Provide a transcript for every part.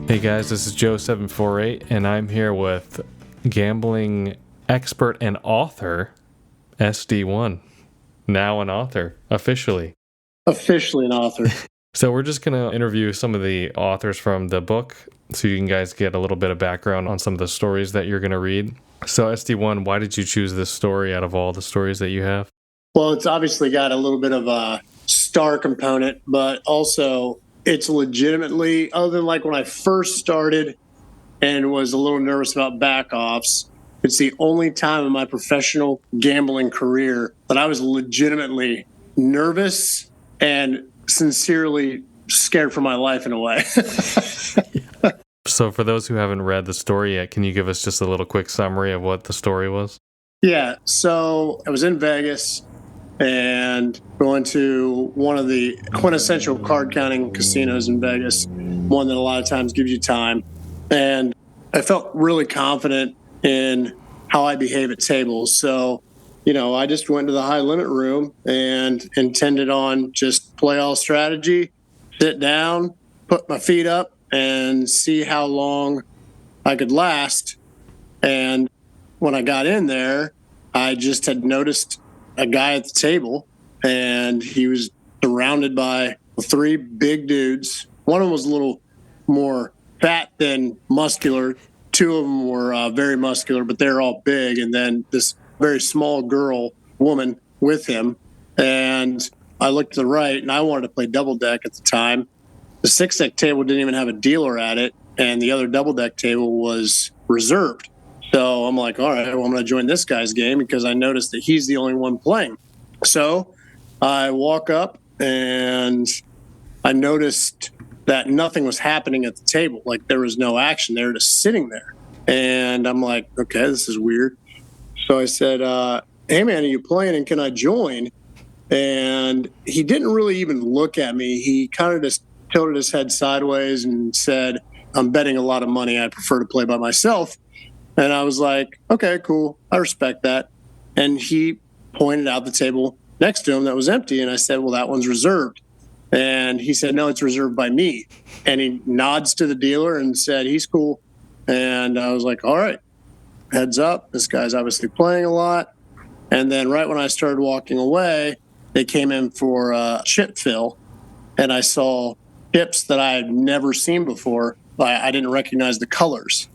Hey guys, this is Joe748, and I'm here with gambling expert and author, SD1. Now an author, officially. Officially an author. So we're just going to interview some of the authors from the book so you can guys get a little bit of background on some of the stories that you're going to read. So SD1, why did you choose this story out of all the stories that you have? Well, it's obviously got a little bit of a star component, but also it's legitimately, other than like when I first started and was a little nervous about back-offs, it's the only time in my professional gambling career that I was legitimately nervous and sincerely scared for my life in a way. So for those who haven't read the story yet, can you give us just a little quick summary of what the story was? Yeah, so I was in Vegas and going to one of the quintessential card counting casinos in Vegas, one that a lot of times gives you time. And I felt really confident in how I behave at tables. So, I just went to the high limit room and intended on just play all strategy, sit down, put my feet up, and see how long I could last. And when I got in there, I just had noticed a guy at the table, and he was surrounded by three big dudes. One of them was a little more fat than muscular. Two of them were very muscular, but they're all big. And then this very small woman with him. And I looked to the right, and I wanted to play double deck at the time. The 6-deck table didn't even have a dealer at it, and the other double deck table was reserved. So I'm like, all right, well, I'm going to join this guy's game because I noticed that he's the only one playing. So I walk up and I noticed that nothing was happening at the table. Like there was no action. They were just sitting there. And I'm like, okay, this is weird. So I said, hey, man, are you playing and can I join? And he didn't really even look at me. He kind of just tilted his head sideways and said, I'm betting a lot of money. I prefer to play by myself. And I was like, okay, cool. I respect that. And he pointed out the table next to him that was empty. And I said, well, that one's reserved. And he said, no, it's reserved by me. And he nods to the dealer and said, he's cool. And I was like, all right, heads up. This guy's obviously playing a lot. And then right when I started walking away, they came in for a chip fill. And I saw chips that I had never seen before. I didn't recognize the colors.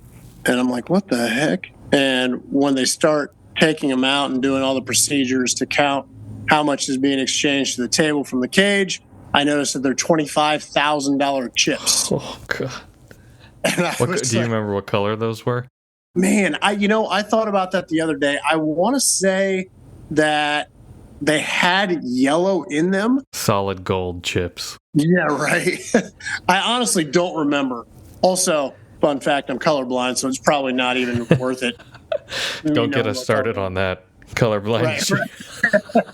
And I'm like, what the heck? And when they start taking them out and doing all the procedures to count how much is being exchanged to the table from the cage, I noticed that they're $25,000 chips. Oh, God. Do you remember what color those were? Man, I thought about that the other day. I want to say that they had yellow in them. Solid gold chips. Yeah, right. I honestly don't remember. Also, fun fact, I'm colorblind, so it's probably not even worth it. Don't get us started on that colorblind. Right.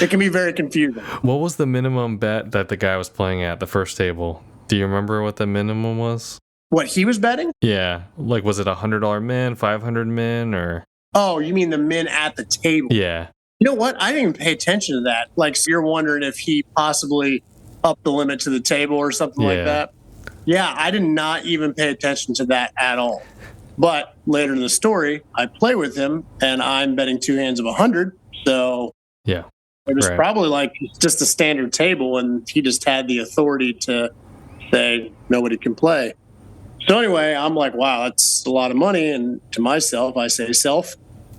It can be very confusing. What was the minimum bet that the guy was playing at the first table? Do you remember what the minimum was? What he was betting? Yeah. Like, was it $100 min, 500 min, or? Oh, you mean the min at the table? Yeah. You know what? I didn't even pay attention to that. Like, so you're wondering if he possibly upped the limit to the table or something like that? Yeah, I did not even pay attention to that at all. But later in the story, I play with him, and I'm betting two hands of 100. So yeah, it was probably like just a standard table, and he just had the authority to say nobody can play. So anyway, I'm like, wow, that's a lot of money. And to myself, I say,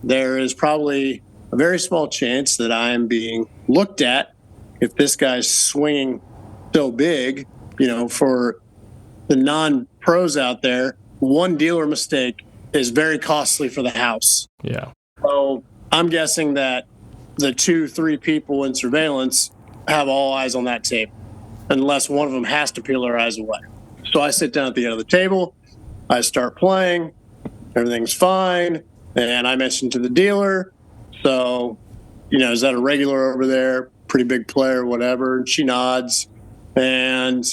there is probably a very small chance that I am being looked at if this guy's swinging so big, for the non-pros out there, one dealer mistake is very costly for the house. Yeah. So I'm guessing that the 2-3 people in surveillance have all eyes on that table, unless one of them has to peel their eyes away. So I sit down at the end of the table. I start playing. Everything's fine. And I mentioned to the dealer, so, is that a regular over there? Pretty big player, whatever. And she nods. And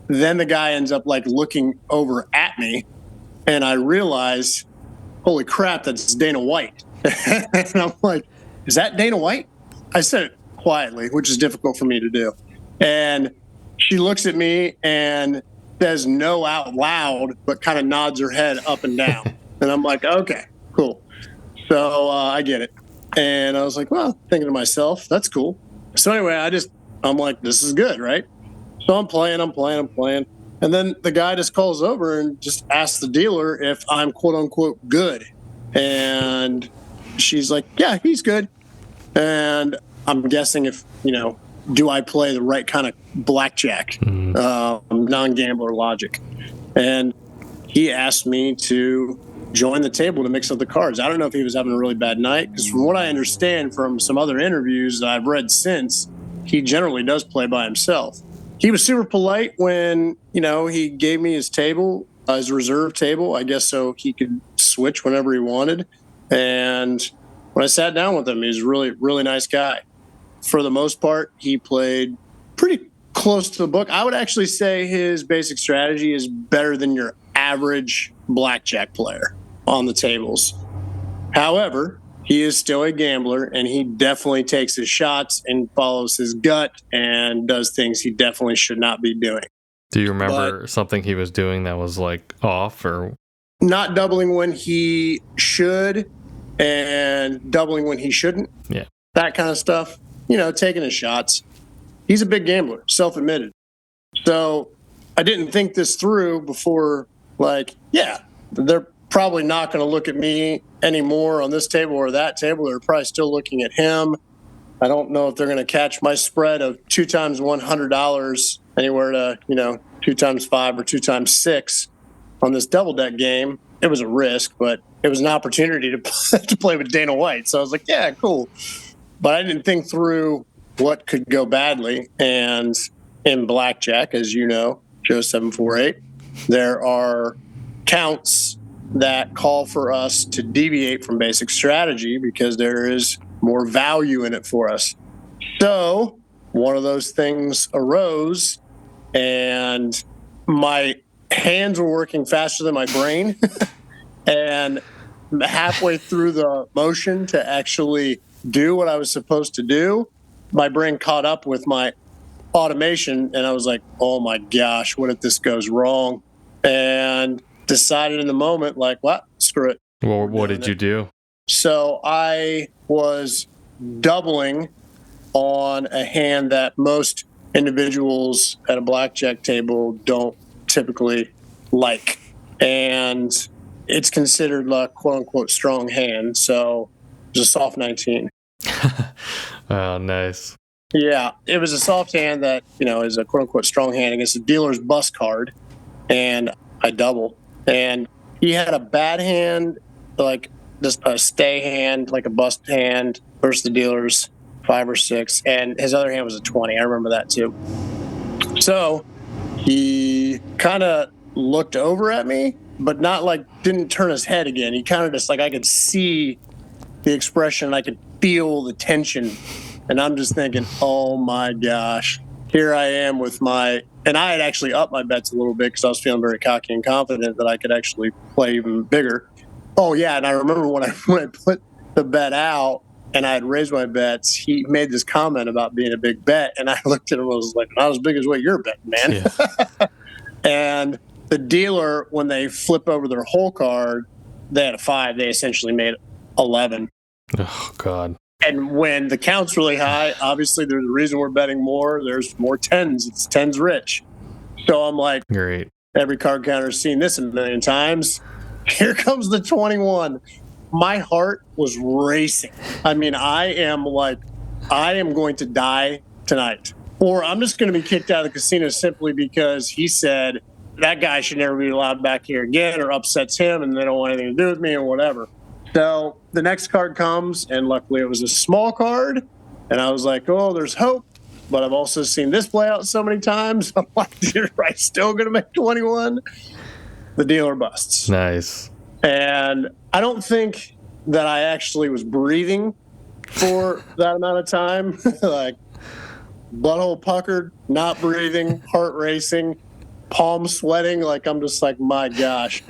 then the guy ends up looking over at me. And I realize, holy crap, that's Dana White. And I'm like, is that Dana White? I said, quietly, which is difficult for me to do. And she looks at me and says no out loud, but kind of nods her head up and down. And I'm like, okay, cool. So I get it. And I was like, well, thinking to myself, that's cool. So anyway, I'm like, this is good, right? So I'm playing. And then the guy just calls over and just asks the dealer if I'm quote unquote good. And she's like, yeah, he's good. And I'm guessing if, do I play the right kind of blackjack, non-gambler logic? And he asked me to join the table to mix up the cards. I don't know if he was having a really bad night, because from what I understand from some other interviews that I've read since, he generally does play by himself. He was super polite when, he gave me his table, his reserve table, I guess, so he could switch whenever he wanted. And when I sat down with him, he was a really, really nice guy. For the most part, he played pretty close to the book. I would actually say his basic strategy is better than your average blackjack player on the tables. However, he is still a gambler, and he definitely takes his shots and follows his gut and does things he definitely should not be doing. Do you remember something he was doing that was like off, or not doubling when he should and doubling when he shouldn't? Yeah. That kind of stuff. Taking his shots. He's a big gambler, self-admitted. So I didn't think this through before, they're probably not going to look at me anymore on this table or that table. They're probably still looking at him. I don't know if they're going to catch my spread of 2 times $100 anywhere to, 2 times 5 or 2 times 6 on this double deck game. It was a risk, but it was an opportunity to play with Dana White. So I was like, yeah, cool. But I didn't think through what could go badly. And in blackjack, as you know, Joe 748, there are counts that call for us to deviate from basic strategy because there is more value in it for us. So one of those things arose, and my hands were working faster than my brain. And halfway through the motion to actually do what I was supposed to do, my brain caught up with my automation, and I was like, oh my gosh, what if this goes wrong? And decided in the moment, what? Screw it. Well, what did you do? So I was doubling on a hand that most individuals at a blackjack table don't typically like. And it's considered a quote-unquote strong hand. So it was a soft 19. Oh, nice. Yeah, it was a soft hand that, is a quote-unquote strong hand against a dealer's bust card. And I double. And he had a bad hand, just a stay hand, like a bust hand versus the dealer's 5 or 6. And his other hand was a 20. I remember that too. So he kind of looked over at me, but not didn't turn his head again. He kind of just I could see the expression. I could feel the tension. And I'm just thinking, oh my gosh, here I am with and I had actually upped my bets a little bit because I was feeling very cocky and confident that I could actually play even bigger. Oh yeah. And I remember when I put the bet out and I had raised my bets, he made this comment about being a big bet. And I looked at him and was like, not as big as what you're betting, man. Yeah. And the dealer, when they flip over their whole card, they had a 5. They essentially made 11. Oh, God. And when the count's really high, obviously there's a reason we're betting more. There's more 10s. It's 10s rich. So I'm like, great. Every card counter's seen this a million times. Here comes the 21. My heart was racing. I mean, I am going to die tonight. Or I'm just going to be kicked out of the casino simply because he said that guy should never be allowed back here again, or upsets him and they don't want anything to do with me or whatever. So the next card comes, and luckily it was a small card. And I was like, oh, there's hope. But I've also seen this play out so many times. I'm like, you're right, still going to make 21? The dealer busts. Nice. And I don't think that I actually was breathing for that amount of time. Butthole puckered, not breathing, heart racing, palms sweating. I'm just like, my gosh.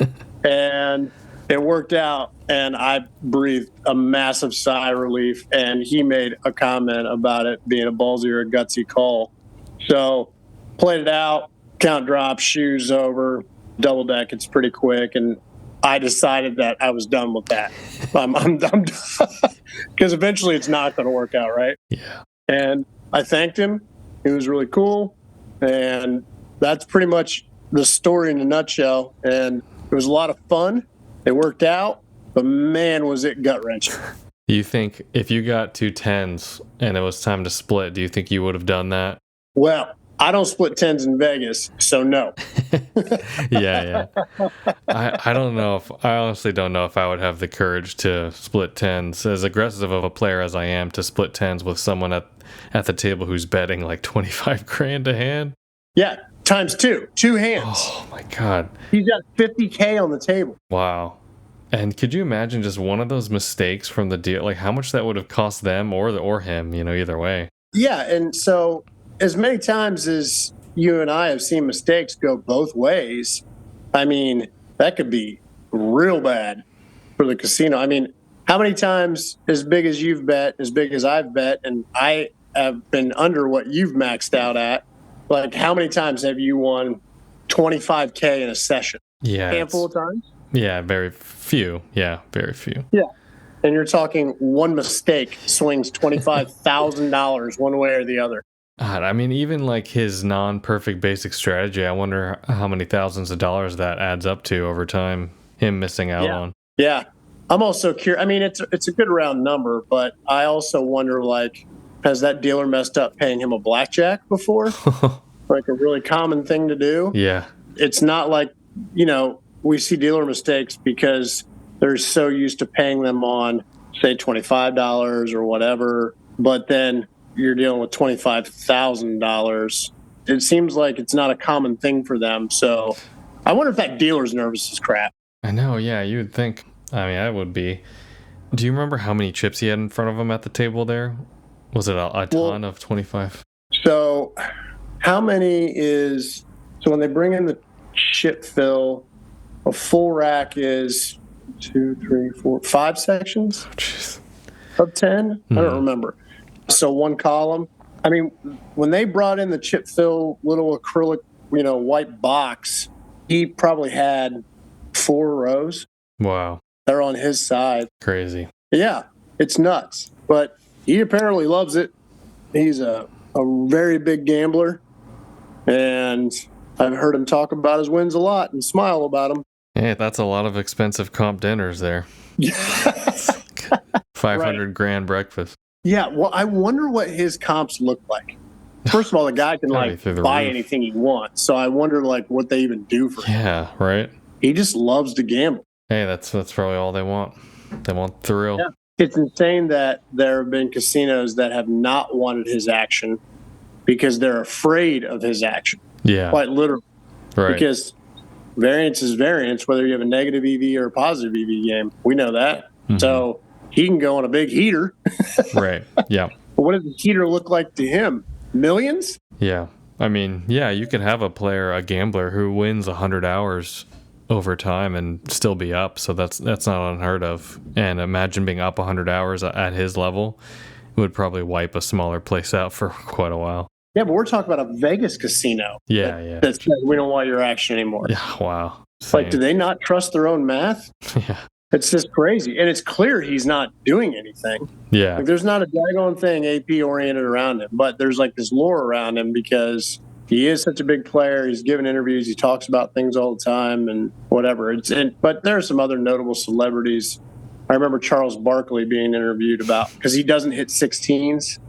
And it worked out. and I breathed a massive sigh of relief. And he made a comment about it being a ballsy or a gutsy call. So played it out, count drop, shoes over, double deck. It's pretty quick. And I decided that I was done with that. I'm done because eventually it's not going to work out, right? Yeah. And I thanked him. He was really cool. And that's pretty much the story in a nutshell. And it was a lot of fun. It worked out, but man, was it gut-wrenching. You think if you got 2 10s and it was time to split, do you think you would have done that? Well, I don't split 10s in Vegas, so no. Yeah. I don't know I honestly don't know if I would have the courage to split 10s. As aggressive of a player as I am, to split 10s with someone at the table who's betting like 25 grand a hand. Yeah, times 2 hands. Oh my God. He's got 50K on the table. Wow. And could you imagine just one of those mistakes from the deal, like how much that would have cost them or him, either way? Yeah, and so as many times as you and I have seen mistakes go both ways, I mean, that could be real bad for the casino. I mean, how many times, as big as you've bet, as big as I've bet, and I have been under what you've maxed out at, like how many times have you won 25K in a session? Yeah. A handful of times? Yeah, very few. Yeah, very few. Yeah. And you're talking one mistake swings $25,000 one way or the other. God, I mean, even like his non-perfect basic strategy, I wonder how many thousands of dollars that adds up to over time, him missing out on. Yeah. I'm also curious. I mean, it's a good round number, but I also wonder, like, has that dealer messed up paying him a blackjack before? Like a really common thing to do. Yeah. It's not like, we see dealer mistakes because they're so used to paying them on, say, $25 or whatever, but then you're dealing with $25,000. It seems like it's not a common thing for them. So I wonder if that dealer's nervous as crap. I know. Yeah, you would think. I mean, I would be. Do you remember how many chips he had in front of him at the table there? Was it a ton of 25? So how many is, so when they bring in the chip fill, a full rack is 2, 3, 4, 5 sections of 10? I don't remember. So one column. I mean, when they brought in the chip fill little acrylic, white box, he probably had 4 rows. Wow. They're on his side. Crazy. Yeah, it's nuts. But he apparently loves it. He's a very big gambler. And I've heard him talk about his wins a lot and smile about them. Hey, that's a lot of expensive comp dinners there. 500 grand breakfast. Yeah, well, I wonder what his comps look like. First of all, the guy can buy anything he wants. So I wonder what they even do for him. Yeah, right. He just loves to gamble. Hey, that's probably all they want. They want thrill. Yeah. It's insane that there have been casinos that have not wanted his action because they're afraid of his action. Yeah. Quite literally. Right. Because variance is variance, whether you have a negative EV or a positive EV game. We know that. Mm-hmm. So he can go on a big heater. Right. Yeah. But what does the heater look like to him? Millions? Yeah. I mean, yeah, you could have a gambler who wins 100 hours over time and still be up. So that's not unheard of. And imagine being up 100 hours at his level. It would probably wipe a smaller place out for quite a while. Yeah, but we're talking about a Vegas casino. Yeah. That says we don't want your action anymore. Yeah, wow. Same. Do they not trust their own math? Yeah. It's just crazy. And it's clear he's not doing anything. Yeah. There's not a daggone thing AP-oriented around him, but there's this lore around him because he is such a big player. He's given interviews. He talks about things all the time and whatever. But there are some other notable celebrities. I remember Charles Barkley being interviewed about, because he doesn't hit 16s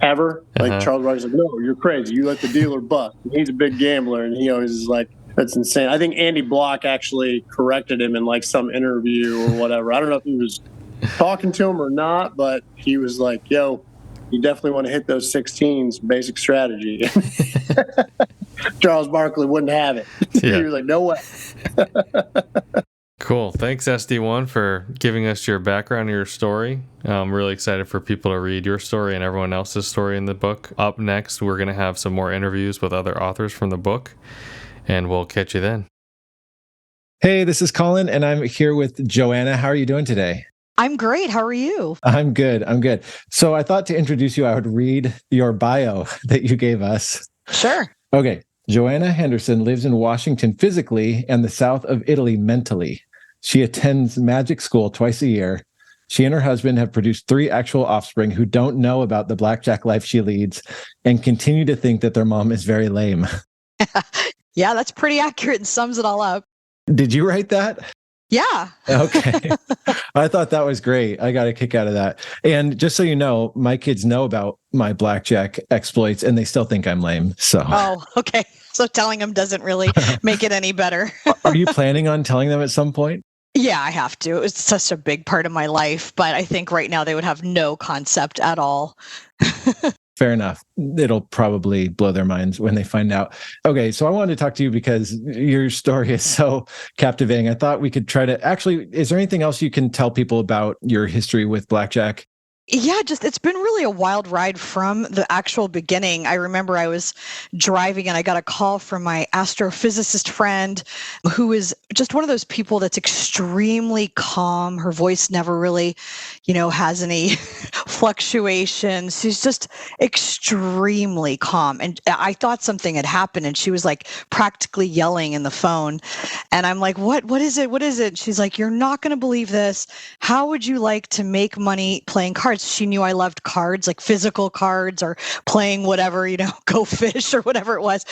ever. Charles Barkley's no, you're crazy. You let the dealer bust. And he's a big gambler, and he always is that's insane. I think Andy Block actually corrected him in some interview or whatever. I don't know if he was talking to him or not, but he was like, yo, you definitely want to hit those 16s, basic strategy. Charles Barkley wouldn't have it. Yeah. He was like, no way. Cool. Thanks, SD1, for giving us your background and your story. I'm really excited for people to read your story and everyone else's story in the book. Up next, we're going to have some more interviews with other authors from the book, and we'll catch you then. Hey, this is Colin, and I'm here with Joanna. How are you doing today? I'm great. How are you? I'm good. I'm good. So I thought to introduce you, I would read your bio that you gave us. Sure. Okay. Joanna Henderson lives in Washington physically and the south of Italy mentally. She attends magic school twice a year. She and her husband have produced 3 actual offspring who don't know about the blackjack life she leads and continue to think that their mom is very lame. Yeah, that's pretty accurate and sums it all up. Did you write that? Yeah. Okay. I thought that was great. I got a kick out of that. And just so you know, my kids know about my blackjack exploits and they still think I'm lame. So. Oh, okay. So telling them doesn't really make it any better. Are you planning on telling them at some point? Yeah, I have to. It's such a big part of my life, but I think right now they would have no concept at all. Fair enough. It'll probably blow their minds when they find out. Okay, so I wanted to talk to you because your story is so captivating. I thought we could try to actually, is there anything else you can tell people about your history with blackjack? Yeah, it's been really a wild ride from the actual beginning. I remember I was driving and I got a call from my astrophysicist friend who is just one of those people that's extremely calm. Her voice never really, has any fluctuations. She's just extremely calm. And I thought something had happened and she was like practically yelling in the phone. And I'm like, what is it? What is it? She's like, you're not going to believe this. How would you like to make money playing cards? She knew I loved cards, like physical cards or playing whatever, Go Fish or whatever it was.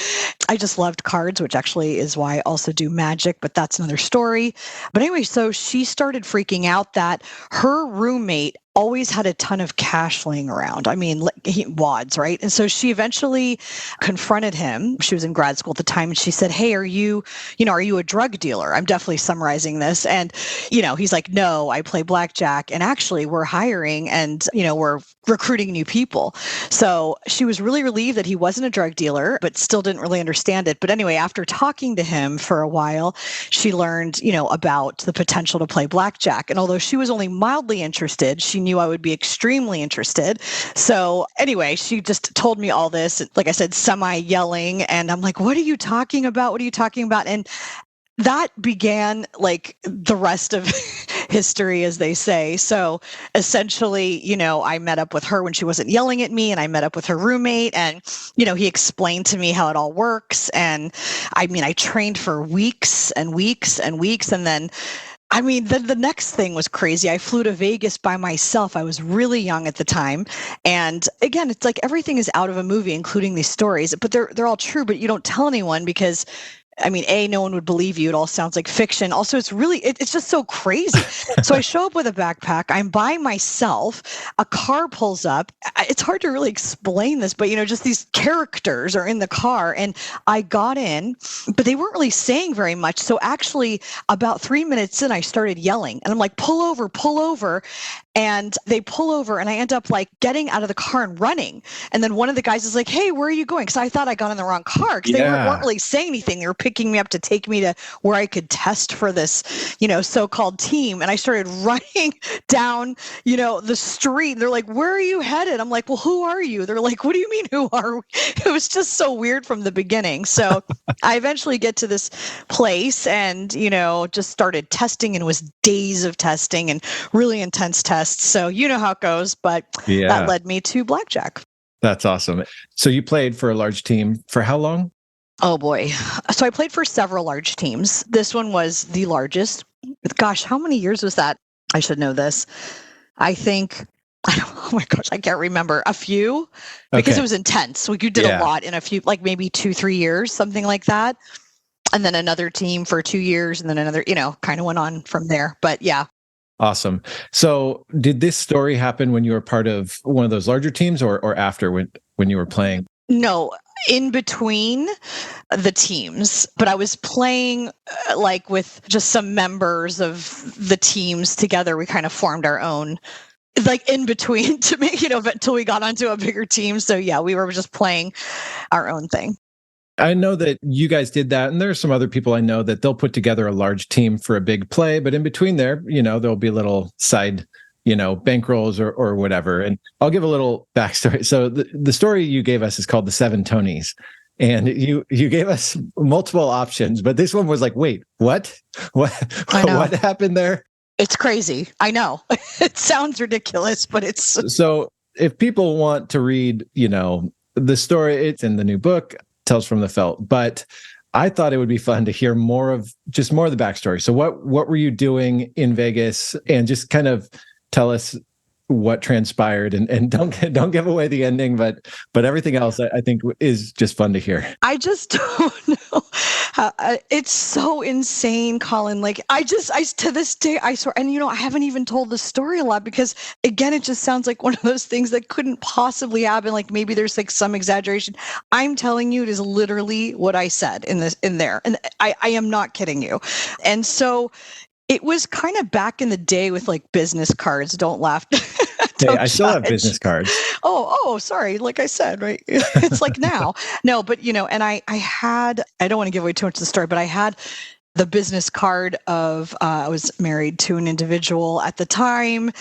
I just loved cards, which actually is why I also do magic, but that's another story. But anyway, so she started freaking out that her roommate always had a ton of cash laying around. I mean, wads, right? And so she eventually confronted him. She was in grad school at the time. And she said, hey, are you a drug dealer? I'm definitely summarizing this. And, he's like, no, I play blackjack. And actually we're hiring and, we're recruiting new people. So she was really relieved that he wasn't a drug dealer, but still didn't really understand it. But anyway, after talking to him for a while, she learned, about the potential to play blackjack. And although she was only mildly interested, she knew I would be extremely interested. So anyway, she just told me all this, like I said, semi-yelling. And I'm like, what are you talking about? What are you talking about? And that began like the rest of history, as they say. So essentially, I met up with her when she wasn't yelling at me, and I met up with her roommate, and, he explained to me how it all works. And I trained for weeks and weeks and weeks. And then the next thing was crazy. I flew to Vegas by myself. I was really young at the time. And again, it's like everything is out of a movie, including these stories, but they're all true, but you don't tell anyone because no one would believe you. It all sounds like fiction. Also, it's just so crazy. So I show up with a backpack. I'm by myself. A car pulls up. It's hard to really explain this, but just these characters are in the car, and I got in, but they weren't really saying very much. So actually, about 3 minutes in, I started yelling, and I'm like, pull over, pull over. And they pull over, and I end up like getting out of the car and running. And then one of the guys is like, hey, where are you going? Because I thought I got in the wrong car because they weren't really saying anything. They were picking me up to take me to where I could test for this, so-called team. And I started running down, the street. They're like, where are you headed? I'm like, well, who are you? They're like, what do you mean, who are we? It was just so weird from the beginning. So I eventually get to this place and, just started testing, and it was days of testing and really intense tests. So you know how it goes, but that led me to blackjack. That's awesome. So you played for a large team for how long? Oh boy. So I played for several large teams. This one was the largest. Gosh, how many years was that? I should know this. Oh my gosh, I can't remember. A few, because it was intense. You did a lot in a few, like maybe 2-3 years, something like that. And then another team for 2 years, and then another, kind of went on from there. But yeah. Awesome. So did this story happen when you were part of one of those larger teams or after when you were playing? No, in between the teams, but I was playing like with just some members of the teams together. We kind of formed our own, like in between to make, until we got onto a bigger team. So yeah, we were just playing our own thing. I know that you guys did that, and there are some other people I know that they'll put together a large team for a big play, but in between there, there'll be little side, bankrolls or whatever. And I'll give a little backstory. So the story you gave us is called The Seven Tonys. And you gave us multiple options, but this one was like, wait, what? What happened there? It's crazy. I know. It sounds ridiculous, but it's so if people want to read, the story, it's in the new book, Tales from the Felt, but I thought it would be fun to hear more of the backstory. So what were you doing in Vegas, and just kind of tell us what transpired, and don't give away the ending, but everything else I think is just fun to hear. I just don't know. It's so insane, Colin. Like I to this day, I swear, and I haven't even told the story a lot because again, it just sounds like one of those things that couldn't possibly happen. Like maybe there's like some exaggeration. I'm telling you, it is literally what I said in there. And I am not kidding you. And so it was kind of back in the day with like business cards. Don't laugh. Hey, I still have business cards. Oh, sorry. Like I said, right? It's like now. No, but and I don't want to give away too much of the story, but I had the business card of I was married to an individual at the time.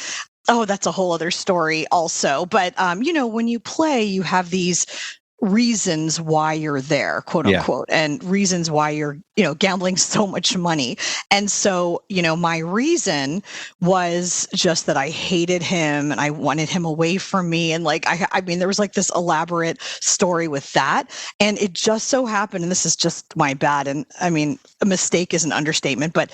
Oh, that's a whole other story also. But when you play, you have these reasons why you're there, quote unquote, and reasons why you're, gambling so much money. And so, my reason was just that I hated him and I wanted him away from me. And like, I mean, there was like this elaborate story with that. And it just so happened, and this is just my bad. And I mean, a mistake is an understatement, but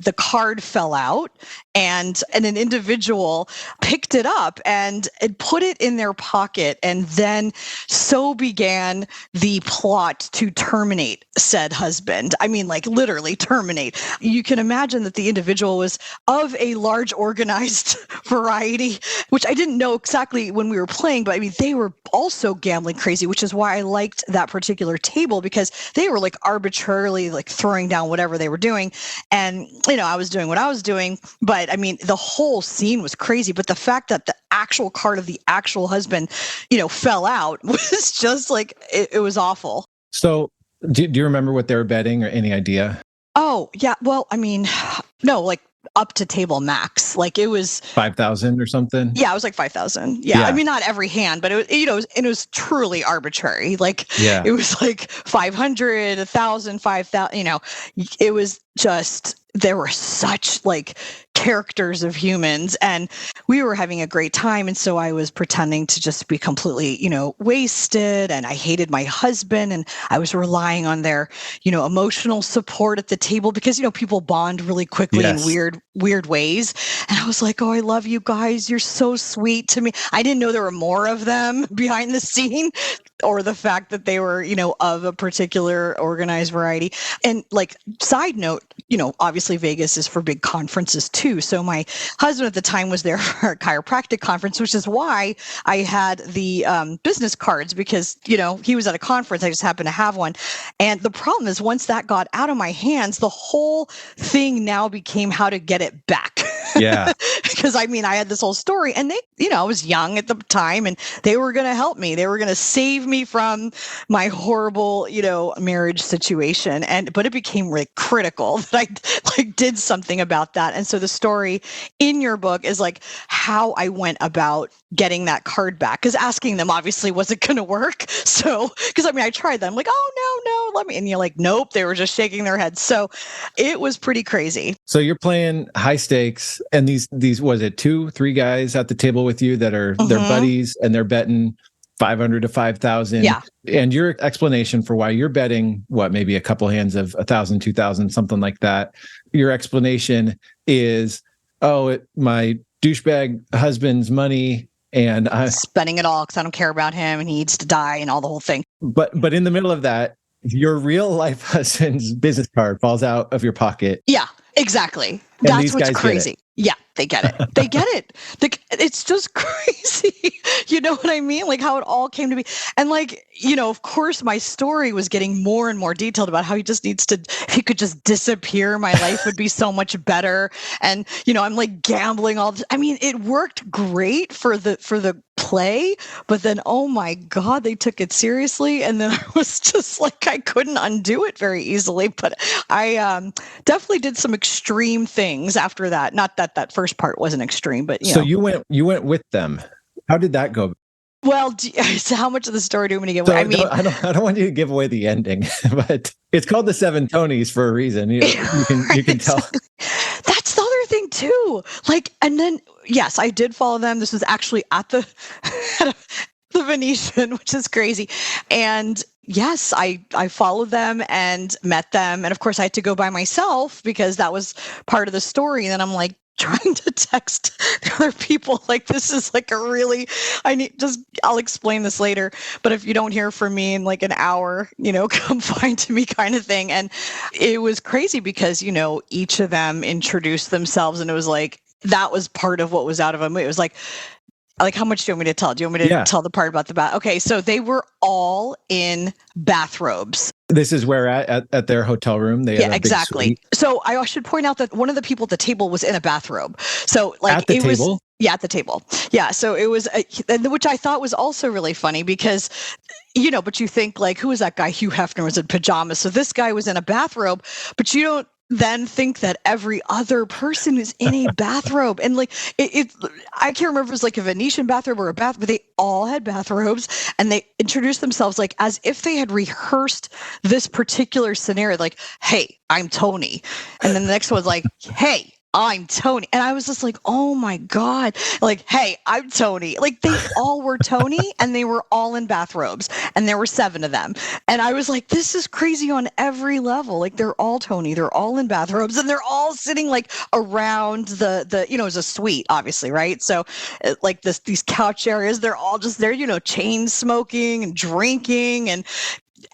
the card fell out and an individual picked it up and put it in their pocket. And then so began the plot to terminate said husband. I mean, like literally terminate. You can imagine that the individual was of a large organized variety, which I didn't know exactly when we were playing, but I mean, they were also gambling crazy, which is why I liked that particular table because they were like arbitrarily like throwing down whatever they were doing. And I was doing what I was doing, but I mean, the whole scene was crazy. But the fact that the actual card of the actual husband, fell out was just like, it was awful. So do you remember what they were betting or any idea? Oh, yeah. Well, I mean, no, like up to table max. Like it was 5,000 or something. Yeah, it was like 5,000. Yeah. I mean, not every hand, but it was truly arbitrary. Like it was like 500, 1,000, 5,000, it was just, there were such like characters of humans and we were having a great time. And so I was pretending to just be completely, wasted, and I hated my husband and I was relying on their, emotional support at the table because, people bond really quickly in weird ways. And I was like, oh, I love you guys. You're so sweet to me. I didn't know there were more of them behind the scene or the fact that they were, of a particular organized variety. And like side note, obviously Vegas is for big conferences too. So my husband at the time was there for a chiropractic conference, which is why I had the business cards because, he was at a conference. I just happened to have one. And the problem is once that got out of my hands, the whole thing now became how to get it back. Yeah. Because I mean, I had this whole story and they, I was young at the time and they were going to help me. They were going to save me from my horrible, marriage situation. But it became really critical that I did something about that. And so the story in your book is like how I went about getting that card back, because asking them obviously wasn't going to work. So, because I mean, I tried them like, oh, no, let me. And you're like, nope, they were just shaking their heads. So it was pretty crazy. So you're playing high stakes and these, was it 2-3 guys at the table with you that are their buddies and they're betting 500 to 5,000. Yeah. And your explanation for why you're betting, maybe a couple hands of 1,000, 2,000, something like that. Your explanation is, my douchebag husband's money and I'm spending it all because I don't care about him and he needs to die and all the whole thing. But in the middle of that, your real life husband's business card falls out of your pocket. Yeah, exactly. That's what's crazy. Yeah, they get it. They get it. It's just crazy. You know what I mean? Like how it all came to be. And like, of course, my story was getting more and more detailed about how he just needs to, if he could just disappear, my life would be so much better. And, I'm like gambling all this. I mean, it worked great for the play, but then, oh my God, they took it seriously. And then I was just like, I couldn't undo it very easily. But I definitely did some extreme things after that. Not that first part wasn't extreme, but So you went with them. How did that go? Well, so how much of the story do you want me to give So away? I mean, I don't want you to give away the ending, but it's called the Seven Tonys for a reason. You can tell. That's the other thing too. Like, and then yes, I did follow them. This was actually at the the Venetian, which is crazy. And yes, I followed them and met them. And of course I had to go by myself because that was part of the story. And then I'm like trying to text the other people, like, this is like a really, I'll explain this later. But if you don't hear from me in like an hour, come find me kind of thing. And it was crazy because, each of them introduced themselves and it was like, that was part of what was out of them. It was like, how much do you want me to tell? Do you want me to tell the part about the bath? Okay, so they were all in bathrobes. This is where at their hotel room they had a exactly. big suite. So I should point out that one of the people at the table was in a bathrobe. So like at the table? At the table. Yeah. So it was, which I thought was also really funny because, but you think like, who was that guy? Hugh Hefner was in pajamas. So this guy was in a bathrobe, but you don't then think that every other person is in a bathrobe. And like, I can't remember if it was like a Venetian bathrobe or a bath, but they all had bathrobes and they introduced themselves like as if they had rehearsed this particular scenario. Like, hey, I'm Tony. And then the next one's like, hey, I'm Tony. And I was just like, oh my God. Like, hey, I'm Tony. Like they all were Tony and they were all in bathrobes and there were 7 of them. And I was like, this is crazy on every level. Like they're all Tony, they're all in bathrobes and they're all sitting like around the it was a suite, obviously, right? So like these couch areas, they're all just there, chain smoking and drinking and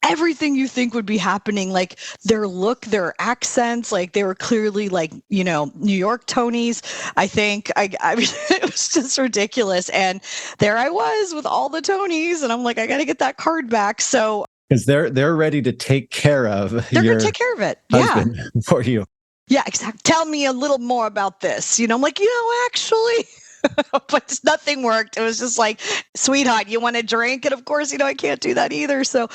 everything you think would be happening, like their look, their accents, like they were clearly like, New York Tonys, I think. I it was just ridiculous. And there I was with all the Tonys and I'm like, I got to get that card back. So because they're ready to take care of they're going to take care of it. Husband for you. Yeah, exactly. Tell me a little more about this. I'm like, actually... but nothing worked. It was just like, sweetheart, you want a drink? And of course, I can't do that either. So,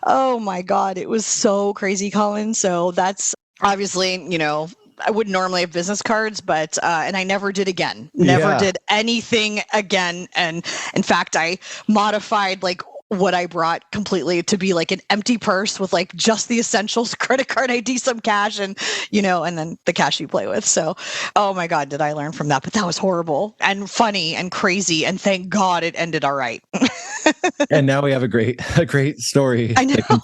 oh my God, it was so crazy, Colin. So that's obviously, I wouldn't normally have business cards, but, and I never did again, did anything again. And in fact, I modified like what I brought completely to be like an empty purse with like just the essentials, credit card ID, some cash, and and then the cash you play with. So, oh my God, did I learn from that? But that was horrible and funny and crazy. And thank God it ended all right. And now we have a great story I know, that can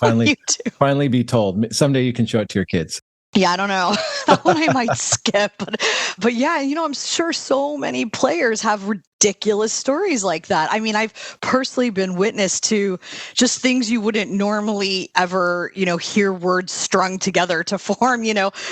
finally be told. Someday you can show it to your kids. Yeah, I don't know. That one I might skip. But yeah, I'm sure so many players have ridiculous stories like that. I mean, I've personally been witness to just things you wouldn't normally ever, hear words strung together to form,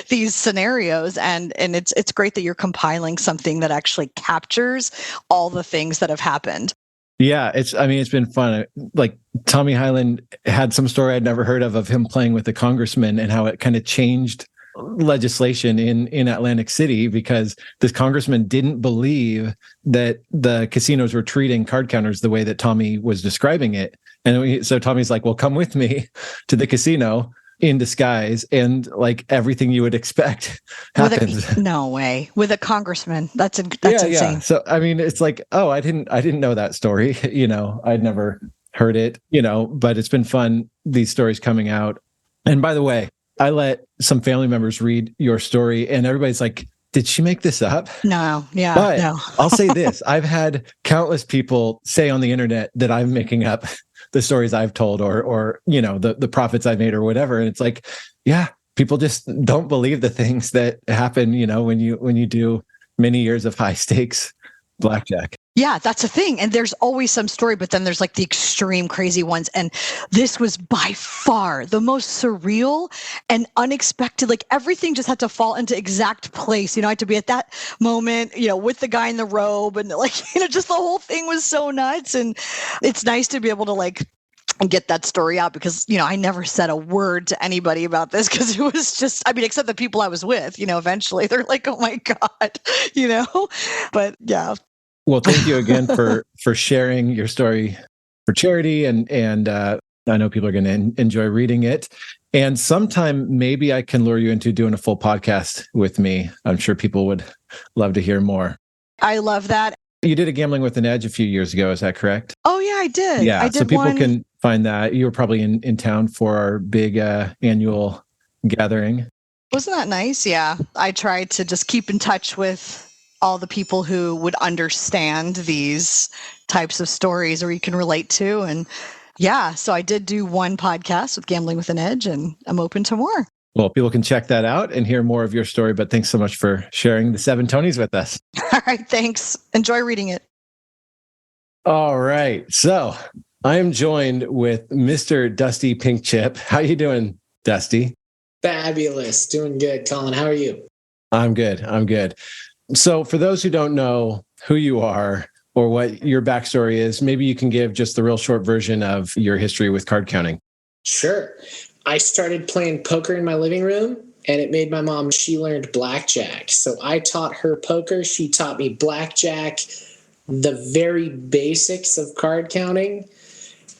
these scenarios. And it's great that you're compiling something that actually captures all the things that have happened. Yeah, it's been fun. Like Tommy Highland had some story I'd never heard of him playing with a congressman and how it kind of changed legislation in Atlantic City because this congressman didn't believe that the casinos were treating card counters the way that Tommy was describing it. And so Tommy's like, well, come with me to the casino in disguise, and like everything you would expect happens. No way. With a congressman. That's insane. Yeah. So I mean, it's like, oh, I didn't know that story. I'd never heard it, but it's been fun, these stories coming out. And by the way, I let some family members read your story and everybody's like, did she make this up? No. Yeah. But no. I'll say this. I've had countless people say on the internet that I'm making up the stories I've told or the profits I've made or whatever. And it's like, yeah, people just don't believe the things that happen, when you do many years of high stakes blackjack. Yeah, that's a thing. And there's always some story, but then there's like the extreme crazy ones. And this was by far the most surreal and unexpected. Like everything just had to fall into exact place. I had to be at that moment, with the guy in the robe and like, just the whole thing was so nuts. And it's nice to be able to like get that story out because, I never said a word to anybody about this because it was just, except the people I was with, eventually they're like, oh my God, but yeah. Well, thank you again for sharing your story for charity, and I know people are going to enjoy reading it. And sometime maybe I can lure you into doing a full podcast with me. I'm sure people would love to hear more. I love that. You did a Gambling with an Edge a few years ago. Is that correct? Oh, yeah, I did. Yeah. I did So people one. can find that. You were probably in town for our big annual gathering. Wasn't that nice? Yeah. I tried to just keep in touch with all the people who would understand these types of stories or you can relate to. And yeah, so I did do one podcast with Gambling with an Edge, and I'm open to more. Well, people can check that out and hear more of your story. But thanks so much for sharing the 7 Tonys with us. All right. Thanks. Enjoy reading it. All right. So I am joined with Mr. Dusty Pink Chip. How you doing, Dusty? Fabulous. Doing good, Colin. How are you? I'm good. So for those who don't know who you are or what your backstory is, maybe you can give just the real short version of your history with card counting. Sure. I started playing poker in my living room, and it made my mom, she learned blackjack. So I taught her poker. She taught me blackjack, the very basics of card counting.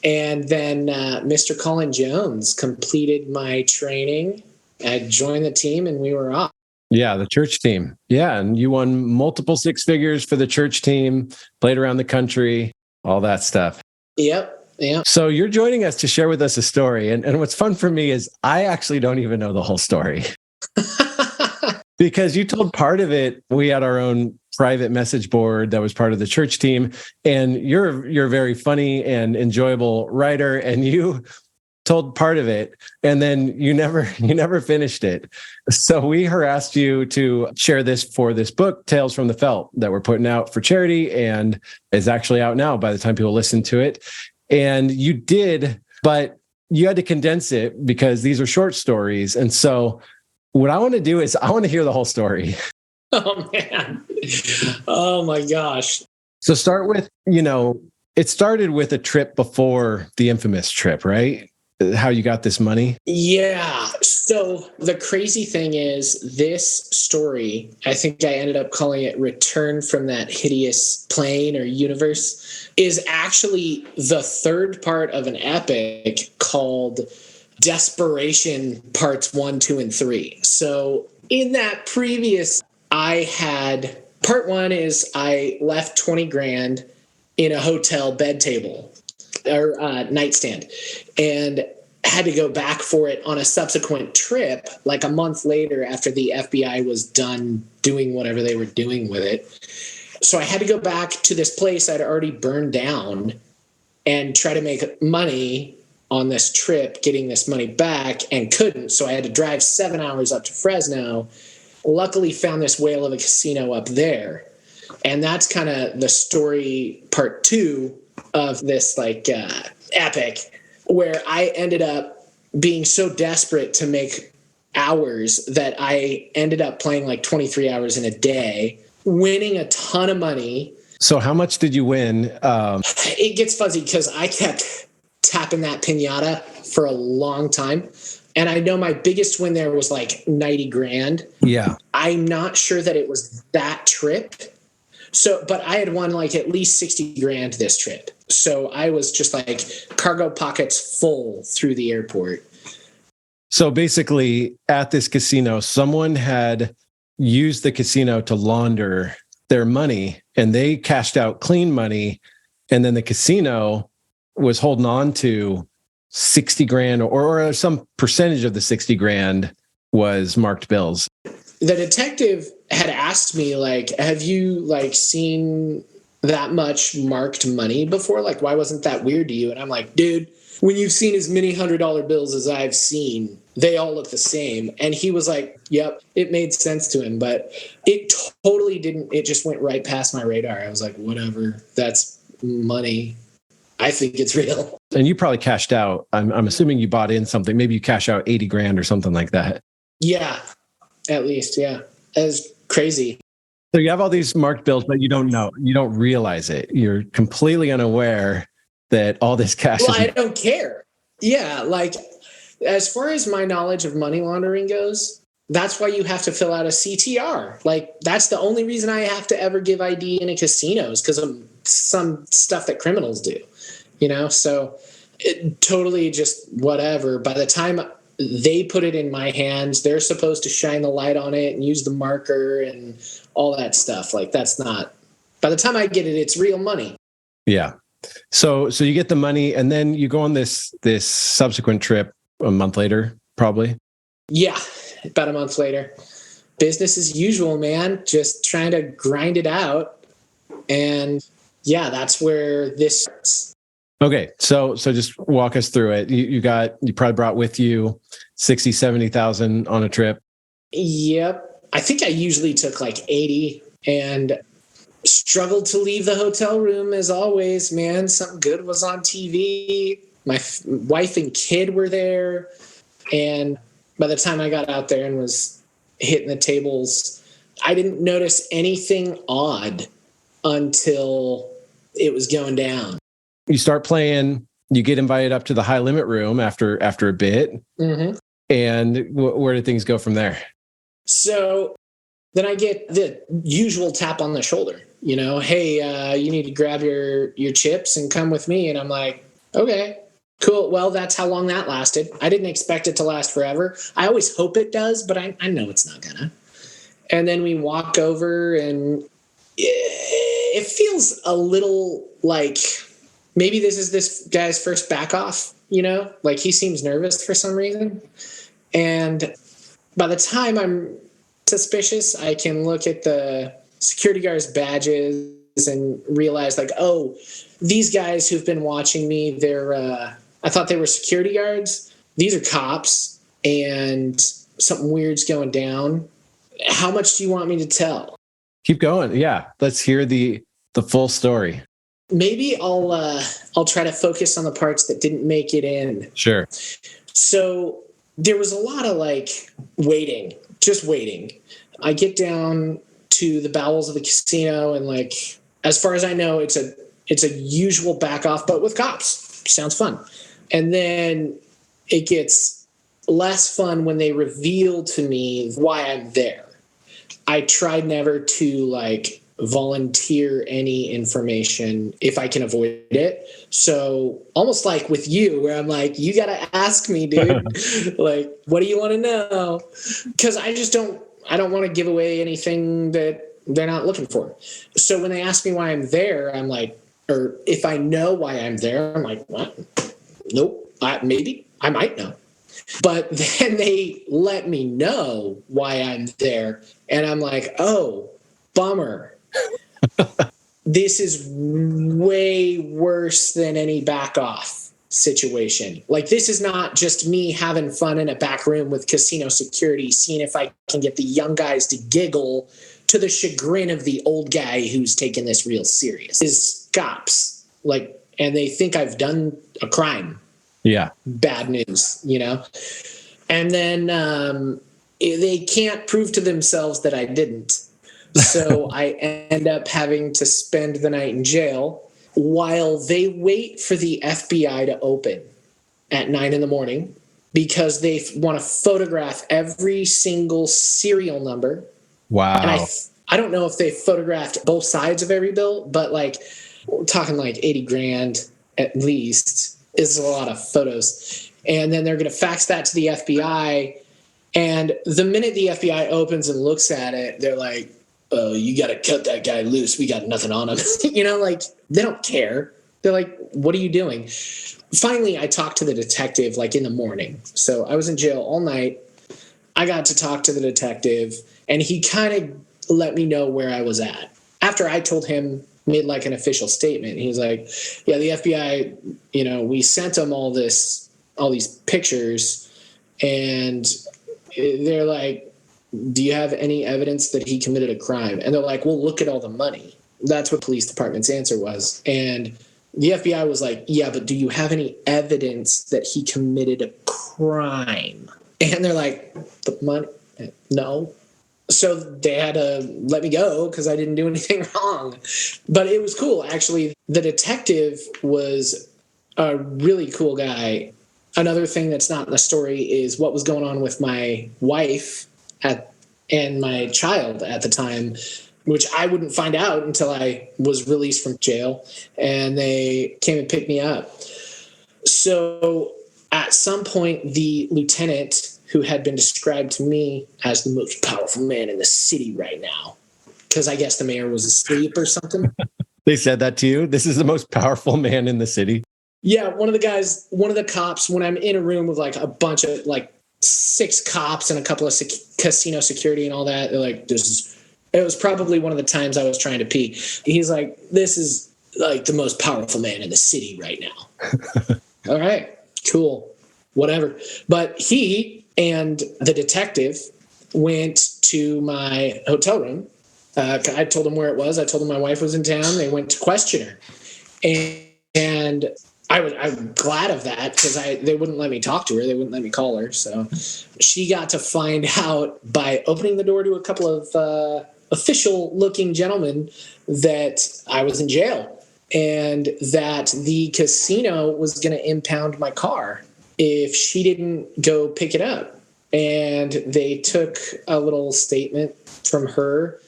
And then Mr. Colin Jones completed my training. I joined the team, and we were off. Yeah, the church team. Yeah, and you won multiple 6 figures for the church team, played around the country, all that stuff. Yep. So you're joining us to share with us a story. And what's fun for me is I actually don't even know the whole story. Because you told part of it. We had our own private message board that was part of the church team. And you're a very funny and enjoyable writer. And you told part of it, and then you never finished it. So we harassed you to share this for this book, Tales from the Felt, that we're putting out for charity and is actually out now by the time people listen to it. And you did, but you had to condense it because these are short stories. And so what I want to do is I want to hear the whole story. Oh, man. Oh, my gosh. So start with, it started with a trip before the infamous trip, right? How you got this money? Yeah. So the crazy thing is this story, I think I ended up calling it Return from That Hideous Plane or Universe, is actually the third part of an epic called Desperation Parts 1, 2, and 3. So in that previous, I had part 1 is I left 20 grand in a hotel bed table or nightstand and had to go back for it on a subsequent trip, like a month later after the FBI was done doing whatever they were doing with it. So I had to go back to this place I'd already burned down and try to make money on this trip, getting this money back, and couldn't. So I had to drive 7 hours up to Fresno. Luckily found this whale of a casino up there. And that's kind of the story part 2 of this epic, where I ended up being so desperate to make hours that I ended up playing like 23 hours in a day, winning a ton of money. So how much did you win? It gets fuzzy because I kept tapping that piñata for a long time. And I know my biggest win there was like 90 grand. Yeah. I'm not sure that it was that trip. So, but I had won like at least 60 grand this trip. So I was just like cargo pockets full through the airport. So basically at this casino, someone had used the casino to launder their money and they cashed out clean money. And then the casino was holding on to 60 grand or some percentage of the 60 grand was marked bills. The detective had asked me, like, have you like seen that much marked money before? Like, why wasn't that weird to you? And I'm like, dude, when you've seen as many $100 bills as I've seen, they all look the same. And he was like, yep, it made sense to him, but it totally didn't. It just went right past my radar. I was like, whatever, that's money. I think it's real. And you probably cashed out. I'm assuming you bought in something. Maybe you cash out 80 grand or something like that. Yeah, at least. Yeah. That was crazy. So you have all these marked bills, but you don't know. You don't realize it. You're completely unaware that all this cash Well, I don't care. Yeah. Like, as far as my knowledge of money laundering goes, that's why you have to fill out a CTR. Like, that's the only reason I have to ever give ID in a casino is because of some stuff that criminals do, So it totally just whatever. By the time they put it in my hands, they're supposed to shine the light on it and use the marker and all that stuff. Like, that's not By the time I get it, it's real money. Yeah. So you get the money, and then you go on this subsequent trip a month later, probably. Yeah, about a month later. Business as usual, man. Just trying to grind it out. And yeah, that's where this starts. Okay. So just walk us through it. You probably brought with you 60, 70,000 on a trip. Yep. I think I usually took like 80 and struggled to leave the hotel room as always, man. Something good was on TV. My wife and kid were there. And by the time I got out there and was hitting the tables, I didn't notice anything odd until it was going down. You start playing, you get invited up to the high limit room after a bit. Mm-hmm. And where did things go from there? So then I get the usual tap on the shoulder, hey, you need to grab your chips and come with me. And I'm like, okay, cool. Well, that's how long that lasted. I didn't expect it to last forever. I always hope it does, but I know it's not gonna. And then we walk over, and it feels a little like maybe this is this guy's first back off, like he seems nervous for some reason. And by the time I'm suspicious, I can look at the security guards' badges and realize like, oh, these guys who've been watching me, I thought they were security guards. These are cops, and something weird's going down. How much do you want me to tell? Keep going. Yeah. Let's hear the full story. Maybe I'll try to focus on the parts that didn't make it in. Sure. So there was a lot of like just waiting. I get down to the bowels of the casino, and like, as far as I know, it's a usual back off, but with cops. Sounds fun. And then it gets less fun when they reveal to me why I'm there. I tried never to like volunteer any information if I can avoid it. So almost like with you, where I'm like, you got to ask me, dude. Like, what do you want to know? Because I don't want to give away anything that they're not looking for. So when they ask me why I'm there, I'm like, or if I know why I'm there, I'm like, what? Nope. Maybe I might know. But then they let me know why I'm there. And I'm like, oh, bummer. This is way worse than any back off situation. Like, this is not just me having fun in a back room with casino security, seeing if I can get the young guys to giggle to the chagrin of the old guy who's taking this real serious. Is cops, like, and they think I've done a crime. Yeah. Bad news, And then they can't prove to themselves that I didn't. So I end up having to spend the night in jail while they wait for the FBI to open at 9 a.m. because they want to photograph every single serial number. Wow. And I don't know if they photographed both sides of every bill, but like, we're talking like 80 grand at least is a lot of photos. And then they're going to fax that to the FBI. And the minute the FBI opens and looks at it, they're like, oh, you got to cut that guy loose. We got nothing on him. Like, they don't care. They're like, what are you doing? Finally, I talked to the detective like in the morning. So I was in jail all night. I got to talk to the detective, and he kind of let me know where I was at. After I told him, made like an official statement, he was like, yeah, the FBI, we sent them all these pictures, and they're like, do you have any evidence that he committed a crime? And they're like, well, look at all the money. That's what police department's answer was. And the FBI was like, yeah, but do you have any evidence that he committed a crime? And they're like, the money? No. So they had to let me go because I didn't do anything wrong. But it was cool, actually. The detective was a really cool guy. Another thing that's not in the story is what was going on with my wife and my child at the time, which I wouldn't find out until I was released from jail, and they came and picked me up. So at some point, the lieutenant, who had been described to me as the most powerful man in the city right now, because I guess the mayor was asleep or something. They said that to you? This is the most powerful man in the city. Yeah, one of the cops, when I'm in a room with like a bunch of like 6 cops and a couple of casino security and all that, they're like, it was probably one of the times I was trying to pee. He's like, this is like the most powerful man in the city right now. All right, cool, whatever. But he and the detective went to my hotel room. I told him where it was. I told him my wife was in town. They went to question her. And I'm glad of that because they wouldn't let me talk to her. They wouldn't let me call her. So she got to find out by opening the door to a couple of official-looking gentlemen that I was in jail and that the casino was going to impound my car if she didn't go pick it up. And they took a little statement from her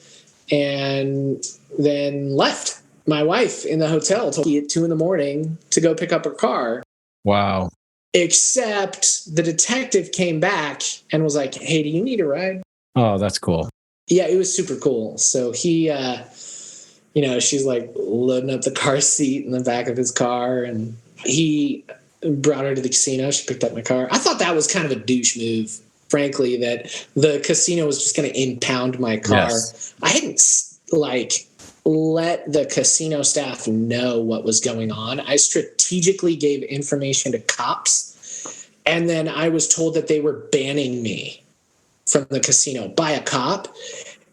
and then left my wife in the hotel told me at 2 a.m. to go pick up her car. Wow. Except the detective came back and was like, hey, do you need a ride? Oh, that's cool. Yeah, it was super cool. So he, she's like loading up the car seat in the back of his car and he brought her to the casino. She picked up my car. I thought that was kind of a douche move, frankly, that the casino was just going to impound my car. Yes. I hadn't let the casino staff know what was going on. I strategically gave information to cops, and then I was told that they were banning me from the casino by a cop.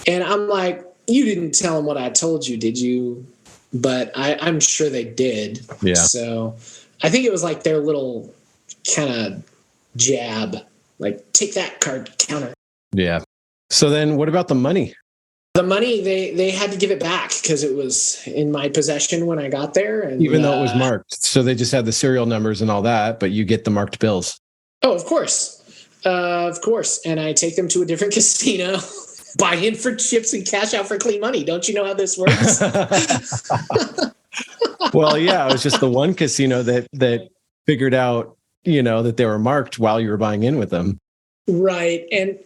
And I'm like, you didn't tell them what I told you, did you? But I'm sure they did. Yeah. So I think it was like their little kind of jab, like, take that card counter. Yeah. So then what about the money? The money, they had to give it back because it was in my possession when I got there. And, even though it was marked. So they just had the serial numbers and all that, but you get the marked bills. Oh, of course. Of course. And I take them to a different casino, buy in for chips and cash out for clean money. Don't you know how this works? Well, yeah, it was just the one casino that figured out, that they were marked while you were buying in with them. Right. And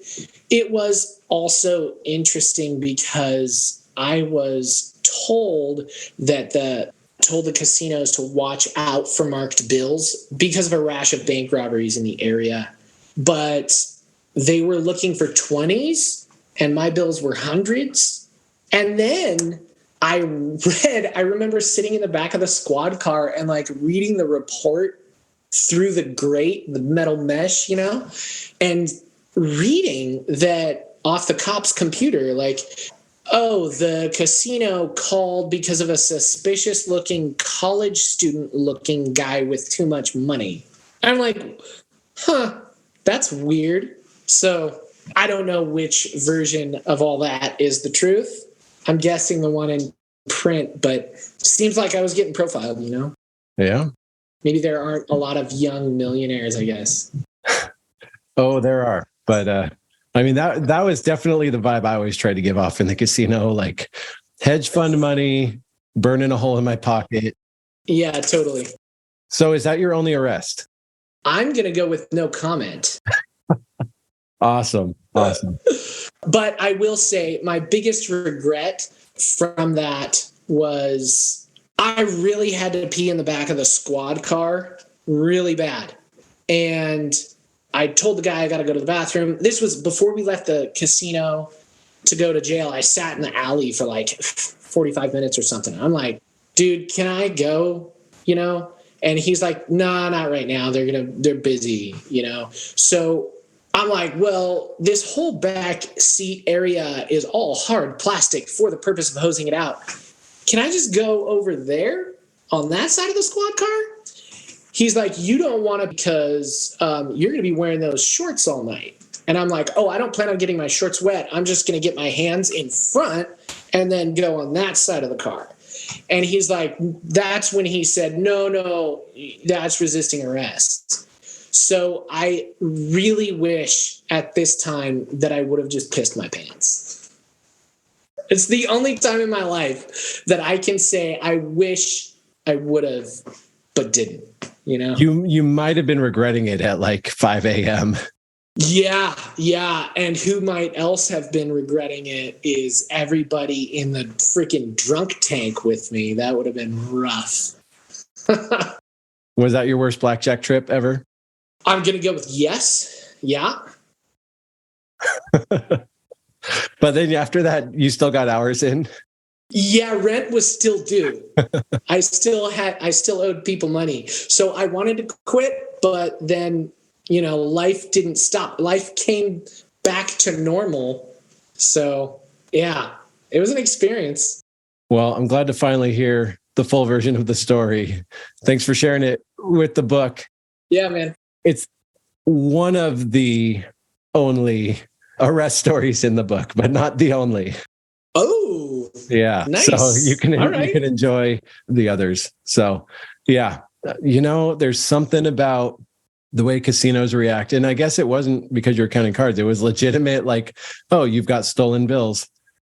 it was also interesting because I was told the casinos to watch out for marked bills because of a rash of bank robberies in the area. But they were looking for 20s and my bills were hundreds. And then I remember sitting in the back of the squad car and like reading the report through the grate, the metal mesh, and reading that off the cop's computer, like, oh, the casino called because of a suspicious looking college student looking guy with too much money. I'm like, that's weird. So I don't know which version of all that is the truth. I'm guessing the one in print, but seems like I was getting profiled, Yeah. Maybe there aren't a lot of young millionaires, I guess. Oh, there are. But that was definitely the vibe I always tried to give off in the casino, like hedge fund money, burning a hole in my pocket. Yeah, totally. So is that your only arrest? I'm going to go with no comment. Awesome. But I will say my biggest regret from that was I really had to pee in the back of the squad car really bad. And I told the guy I got to go to the bathroom. This was before we left the casino to go to jail. I sat in the alley for like 45 minutes or something. I'm like, dude, can I go? And he's like, nah, not right now. They're busy, So I'm like, well, this whole back seat area is all hard plastic for the purpose of hosing it out. Can I just go over there on that side of the squad car? He's like, you don't want to because you're going to be wearing those shorts all night. And I'm like, oh, I don't plan on getting my shorts wet. I'm just going to get my hands in front and then go on that side of the car. And he's like, that's when he said, no, that's resisting arrest. So I really wish at this time that I would have just pissed my pants. It's the only time in my life that I can say I wish I would have, but didn't. You might have been regretting it at like 5 a.m. Yeah. And who might else have been regretting it is everybody in the freaking drunk tank with me. That would have been rough. Was that your worst blackjack trip ever? I'm going to go with yes. Yeah. But then after that, you still got hours in? Yeah, rent was still due. I still owed people money. So I wanted to quit, but then, life didn't stop. Life came back to normal. So, yeah, it was an experience. Well, I'm glad to finally hear the full version of the story. Thanks for sharing it with the book. Yeah, man. It's one of the only arrest stories in the book, but not the only. Oh, yeah. Nice. So you can Right. you can enjoy the others. So yeah, there's something about the way casinos react, and I guess it wasn't because you're counting cards; it was legitimate. Like, oh, you've got stolen bills,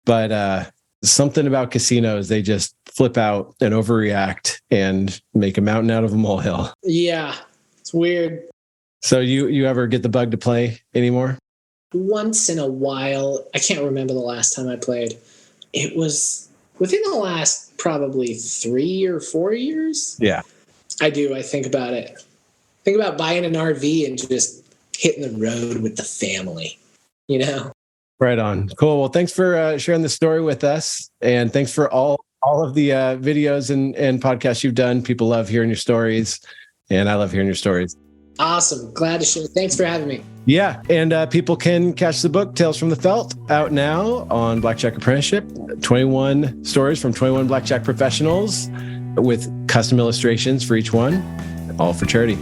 but something about casinos, they just flip out and overreact and make a mountain out of a molehill. Yeah, it's weird. So you ever get the bug to play anymore? Once in a while. I can't remember the last time I played. It was within the last probably 3 or 4 years. Yeah. I do. I think about it. Think about buying an RV and just hitting the road with the family, Right on. Cool. Well, thanks for sharing the story with us. And thanks for all of the videos and podcasts you've done. People love hearing your stories. And I love hearing your stories. Awesome. Glad to share. Thanks for having me. Yeah. And people can catch the book, Tales from the Felt, out now on Blackjack Apprenticeship. 21 stories from 21 Blackjack professionals with custom illustrations for each one, all for charity.